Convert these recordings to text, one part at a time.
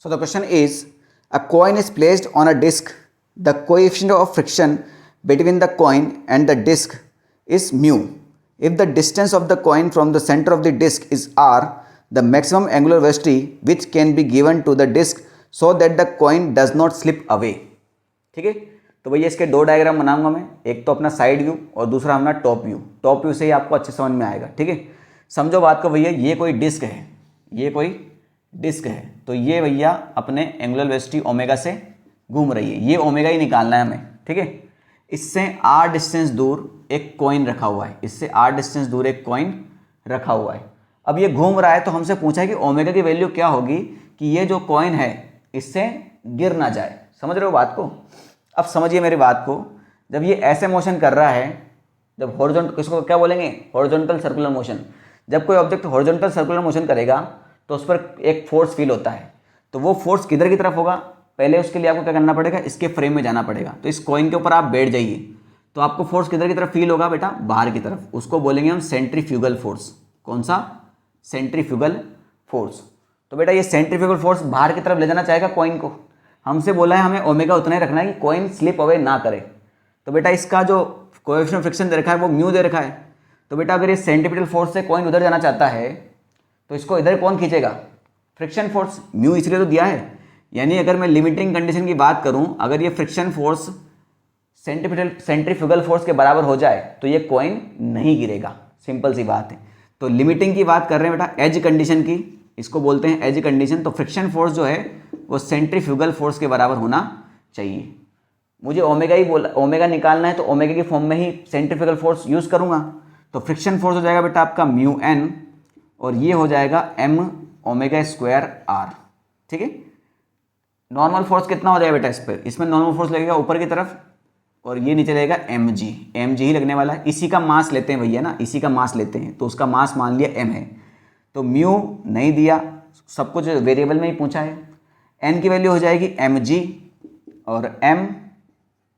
So the question is, a coin is placed on a disc. The coefficient of friction between the coin and the disc is mu. If the distance of the coin from the center of the disc is r, the maximum angular velocity which can be given to the disc so that the coin does not slip away. ठीक है, तो भैया इसके दो diagram बनाऊंगा मैं, एक तो अपना साइड व्यू और दूसरा अपना टॉप व्यू. टॉप व्यू से ही आपको अच्छे समझ में आएगा. ठीक है, समझो बात को भैया, ये कोई डिस्क है, ये कोई डिस्क है, तो ये भैया अपने एंगुलर वेलोसिटी ओमेगा से घूम रही है. ये ओमेगा ही निकालना है हमें. ठीक है, इससे आर डिस्टेंस दूर एक कॉइन रखा हुआ है, इससे आर डिस्टेंस दूर एक कॉइन रखा हुआ है. अब ये घूम रहा है, तो हमसे पूछा है कि ओमेगा की वैल्यू क्या होगी कि ये जो कॉइन है इससे गिर ना जाए. समझ रहे हो बात को? अब समझिए मेरी बात को, जब ये ऐसे मोशन कर रहा है, जब हॉरिजॉन्टल, किसको क्या बोलेंगे, हॉरिजॉन्टल सर्कुलर मोशन. जब कोई ऑब्जेक्ट हॉरिजॉन्टल सर्कुलर मोशन करेगा तो उस पर एक फोर्स फील होता है. तो वो फोर्स किधर की तरफ होगा, पहले उसके लिए आपको क्या करना पड़ेगा, इसके फ्रेम में जाना पड़ेगा. तो इस कॉइन के ऊपर आप बैठ जाइए, तो आपको फोर्स किधर की तरफ फील होगा बेटा, बाहर की तरफ. उसको बोलेंगे हम सेंट्रीफ्यूगल फोर्स. कौन सा? Centrifugal force. तो बेटा ये सेंट्रीफ्यूगल फोर्स बाहर की तरफ ले जाना चाहेगा कॉइन को. हमसे बोला है हमें ओमेगा उतना ही रखना है कि कॉइन स्लिप अवे ना करे. तो बेटा इसका जो कोएफिशिएंट ऑफ फ्रिक्शन दे रखा है वो म्यू दे रखा है. तो बेटा अगर ये सेंट्रीपिटल फोर्स से कॉइन उधर जाना चाहता है तो इसको इधर कौन खींचेगा, फ्रिक्शन फोर्स. म्यू इसलिए तो दिया है. यानी अगर मैं लिमिटिंग कंडीशन की बात करूं, अगर ये फ्रिक्शन फोर्स सेंट्रीफ्यूगल फोर्स के बराबर हो जाए तो ये कॉइन नहीं गिरेगा. सिंपल सी बात है. तो लिमिटिंग की बात कर रहे हैं बेटा, एज कंडीशन की, इसको बोलते हैं एज कंडीशन. तो फ्रिक्शन फोर्स जो है वो सेंट्रीफ्यूगल फोर्स के बराबर होना चाहिए. मुझे ओमेगा ही बोला, ओमेगा निकालना है तो ओमेगा की फॉर्म में ही सेंट्रीफ्यूगल फोर्स यूज करूंगा. तो फ्रिक्शन फोर्स हो जाएगा बेटा आपका म्यू एन, और ये हो जाएगा एम ओमेगा स्क्वायर आर. ठीक है, नॉर्मल फोर्स कितना हो जाएगा बेटा इस पर, इसमें नॉर्मल फोर्स लगेगा ऊपर की तरफ और ये नीचे लगेगा एम जी. एम जी ही लगने वाला है. इसी का मास लेते हैं भैया ना, इसी का मास लेते हैं, तो उसका मास मान लिया एम है. तो म्यू नहीं दिया, सब कुछ वेरिएबल में ही पूछा है. एन की वैल्यू हो जाएगी एम जी और m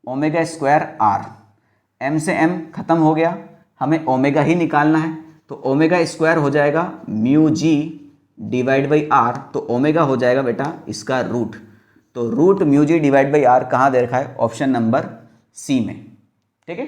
omega square r. M से एम खत्म हो गया, हमें ओमेगा ही निकालना है. तो ओमेगा स्क्वायर हो जाएगा mu g divide by r. तो ओमेगा हो जाएगा बेटा इसका रूट. तो root mu g divide by r कहाँ दे रखा है, ऑप्शन नंबर सी में. ठीक है.